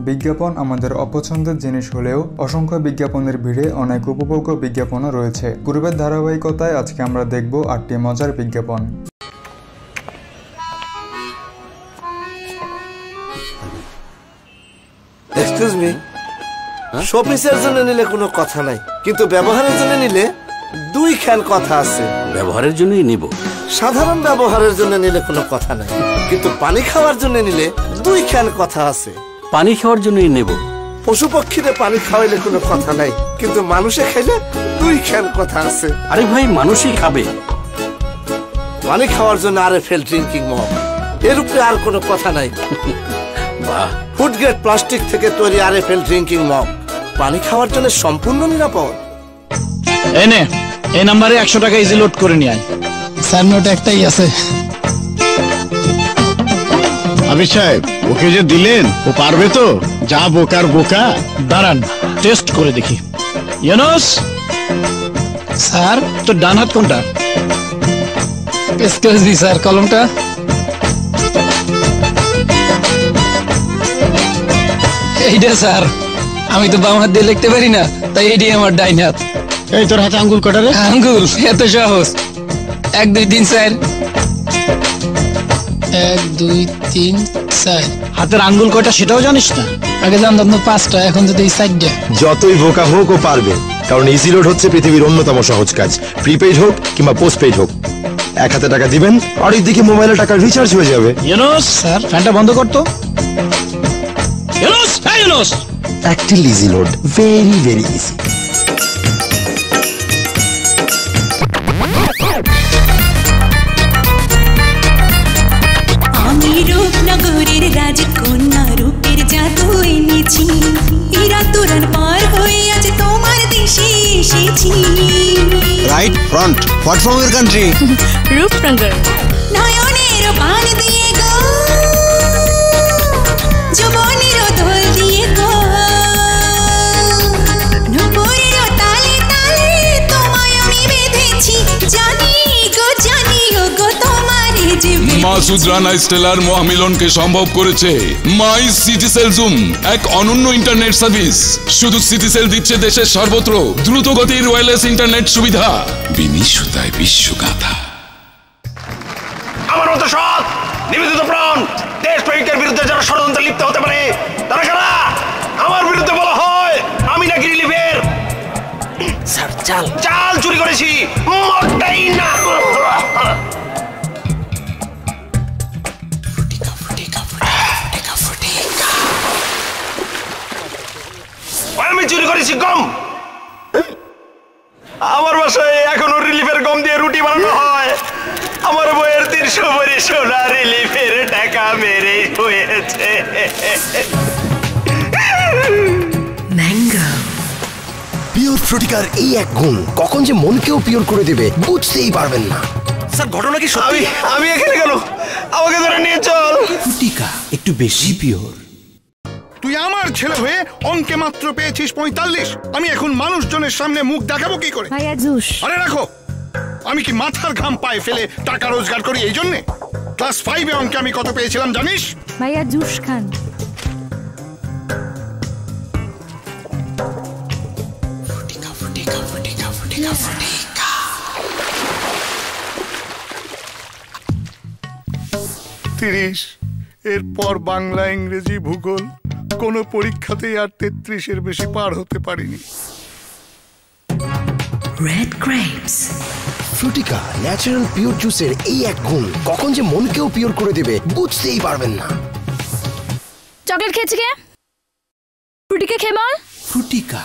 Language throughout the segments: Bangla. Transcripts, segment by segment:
বিজ্ঞাপন আমাদের অপছন্দের জিনিস হলেও অসংখ্য বিজ্ঞাপনের ভিড়ে অনেক উপভোগ্য বিজ্ঞাপনও রয়েছে। পূর্বের ধারাবাহিকতায় আজকে আমরা দেখব 8টি মজার বিজ্ঞাপন। এক্সকিউজ মি, শোপিসের জন্য নিলে কোনো কথা নাই, কিন্তু ব্যবহারের জন্য নিলে দুইখান কথা আছে। ব্যবহারের জন্যই নিব। সাধারণ ব্যবহারের জন্য নিলে কোনো কথা নাই, কিন্তু পানি খাওয়ার জন্য নিলে দুইখান কথা আছে। পানি খাওয়ার জন্যই নেব। পশু পক্ষীরে পানি খাওয়াইলে কোনো কথা নাই, কিন্তু মানুষে খাইলে দুইখান কথা আছে। আরে ভাই, মানুষই খাবে। পানি খাওয়ার জন্য আরএফএল ড্রিঙ্কিং মগ, এর উপরে আর কোনো কথা নাই। বাহ। ফুড গ্রেড প্লাস্টিক থেকে তৈরি আরএফএল ড্রিঙ্কিং মগ পানি খাওয়ার জন্য সম্পূর্ণ নিরাপদ। এনে এই নাম্বারে 100 টাকা ইজি লোড করে নিয়ে আয়। স্যার নোট একটাই আছে। আবির সাহেব, ওকে যে দিলেন ও পারবে তো? যা বোকার বোকা। দাঁড়ান টেস্ট করে দেখি। ইউনুস স্যার, তোর ডান হাত কোনটা? এক্সকিউজ মি স্যার, কলমটা। এইটা স্যার, আমি তো বাম হাত দিয়ে লিখতে পারি না, তাই এটি আমার ডাইন হাত। এই তোর হাতে আঙ্গুল কটা রে? আঙ্গুল এত সহজ। 1 2 3 4। 1 2 3 4। হাতের আঙ্গুল কয়টা সেটাও জানিস না? আগে জানতাম তো 5টা, এখন যদি 4টা। যতই বোকা হোক ও পারবে, কারণ ইজি লোড হচ্ছে পৃথিবীর অন্যতম সহজ কাজ। প্রিপেইড হোক কিংবা পোস্টপেইড হোক, এক হাতে টাকা দিবেন আর এইদিকে মোবাইলে টাকা রিচার্জ হয়ে যাবে। ইউনুস স্যার, ফ্যানটা বন্ধ করতো। ইউনুস, এই Yunus. Active easy load, very very easy. আমি রূপনগরের রাজকন্যা, রূপের জাদু এনেছি, এরা তোরণ পার হয়ে আজ তোমার দেশে এসেছি। Right front, what from your country? Rupnagar. নয়নের বান দিয়ে গো, যৌবনের দোল দিয়ে গো, নূপুরের তালে তালে তোমায় আমি বেঁধেছি, জানি গো তোমারে যে মাসুদ রানা স্টেলার মহামিলনকে সম্ভব করেছে মাই সিটিসেল জুম, এক অনন্য ইন্টারনেট সার্ভিস। শুধু সিটিসেল দিচ্ছে দেশের সর্বত্র দ্রুত গতির ওয়্যারলেস ইন্টারনেট সুবিধা, বিনিশুতায় বিশ্বগাথা। আমার মতো সৎ নিবেদিত প্রাণ দেশপ্রেমিকের বিরুদ্ধে যারা ষড়যন্ত্রে লিপ্ত হতে পারে তারা কারা? আমার বিরুদ্ধে বলা হয় আমি নাকি রিলিফের স্যার চাল চাল চুরি করেছি, মোটেই না। আমি চুরি করেছি গম। আমার বাসায় এখনো রিলিফের গম দিয়ে রুটি বানানো হয়। আমার বইয়ের 300 ভরি সোনা রিলিফের টাকা মেরে হয়েছে। ম্যাঙ্গো পিওর ফ্রুটিকার এই এক গুণ কখন যে মনকেও পিওর করে দেবে বুঝতেই পারবেন না। স্যার ঘটনা কি সত্যি? আমি এখানে কেন? আমাকে ধরে নিয়ে চল। ফ্রুটিকা একটু বেশি পিওর। তুই আমার ছেলে হয়ে অঙ্কে মাত্র পেয়েছিস 45। আমি এখন মানুষজনের সামনে মুখ দেখাবো কি করে? ভাইয়া জুস। আরে রাখো, আমি কি মাথার ঘাম পায়ে ফেলে টাকা রোজগার করি এই জন্যে? ক্লাস 5 এ অঙ্কে আমি কত পেয়েছিলাম জানিস? ভাইয়া জুস খান। ফ্রুটিকা ফ্রুটিকা ফ্রুটিকা ফ্রুটিকা ফ্রুটিকা। 30। এরপর বাংলা, ইংরেজি, ভূগোল কোনো পরীক্ষাতেই আর 33-এর বেশি পার হতে পারিনি। Red grapes. Frutika natural pure জুসের এই এক গুণ কখন যে মনকেও পিওর করে দেবে বুঝতেই পারবেন না। চকলেট খেয়েছি কে? ফ্রুটিকা খেয়ে বল। ফ্রুটিকা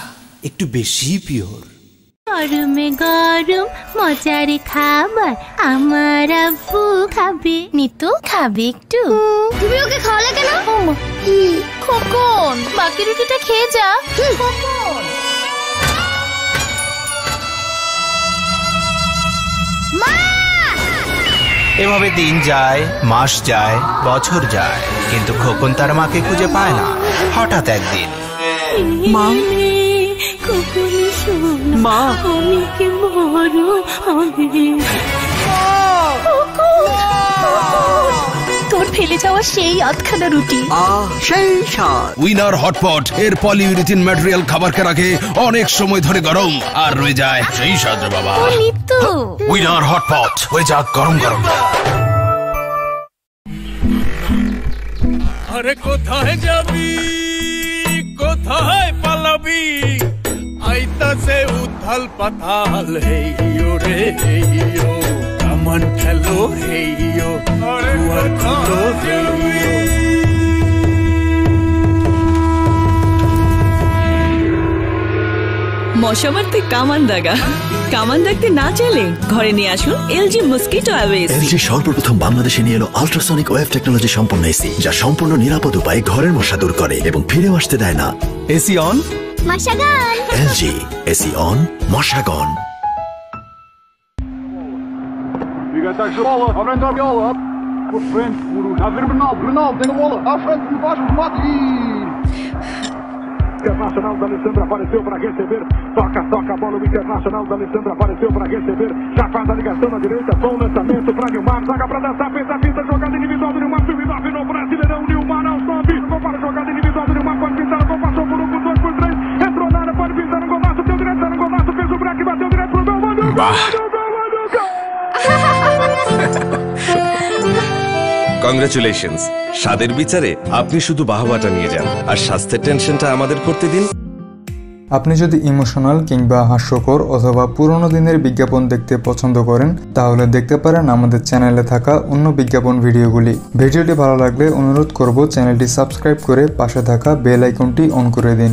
একটু বেশি পিওর। গরমে গরম মজার খাবার আমার আব্বু খাবে। নিতু খাবে একটু? তুমি ওকে খাওয়ালে কেন? খোকন, বাকি রুটিটা খেয়ে যা। খোকন। মা! এভাবে দিন যায়, মাস যায়, বছর যায়, কিন্তু খোকন তার মাকে খুঁজে পায় না। হঠাৎ একদিন মা, মা, আমি কি বড় হবে? তোর ফেলে যাওয়া সেই আধখানা রুটি, সেই স্বাদ। উইনার হটপট এর পলিউরিথিন ম্যাটেরিয়াল খাবারকে রাখে অনেক সময় ধরে গরম আর রয়ে যায় সেই স্বাদ রে বাবা। উইনার হটপট হয়ে যাক গরম গরম। আরে কোথায় যাবি, কোথায় পালাবি, আইতাছে উথাল পাতাল, হেইয়ো রে হেইয়ো, কামান খেলো হেইয়ো, দুয়ার খুলো হেইয়ো। মশা মারতে কামান দাগা, কামান দাগতে না চাইলে ঘরে নিয়ে আসুন এলজি মসকিটো অ্যাওয়েস। এলজি সর্বপ্রথম বাংলাদেশে নিয়ে এলো আল্ট্রাসনিক ওয়েভ টেকনোলজি সম্পন্ন এসি, যা সম্পূর্ণ নিরাপদ উপায়ে ঘরের মশা দূর করে এবং ফিরেও আসতে দেয় না। এসি অন, মশা গন। এলজি, এসি অন, মশা গন। Wie gaat daar zwallen? Af en toe je al op. Voor vriend, Boeroes. Hij weer benauwd, tegen Wollen. Af en toe was het Matti. Internacional da Alessandra apareceu para receber. Toca, a bola. O Internacional da Alessandra apareceu para receber. Já faz a ligação na direita. Bom lançamento para Nilmar. Zaga para dançar. Fez a fita. Jogada individual do Nilmar. Nilmar no Brasileirão. Nilmar aos 9. Gol para a jogada individual do Nilmar. Pode pintar. Gol passou por 1, por 2, por 3. Entrou na área. Pode pintar. Golaço. Deu direto. Golaço. Fez o break. Bateu direto pro gol. Mandou gol. Congratulations. স্বাদের বিচারে আপনি শুধু বাহবাটা নিয়ে যান, আর স্বাস্থ্যের টেনশনটা আমাদের করতে দিন। আপনি যদি ইমোশনাল কিংবা হাস্যকর অথবা পুরনো দিনের বিজ্ঞাপন দেখতে পছন্দ করেন, তাহলে দেখতে পারেন আমাদের চ্যানেলে থাকা অন্য বিজ্ঞাপন ভিডিওগুলি। ভিডিওটি ভালো লাগলে অনুরোধ করব চ্যানেলটি সাবস্ক্রাইব করে পাশে থাকা বেল আইকনটি অন করে দিন।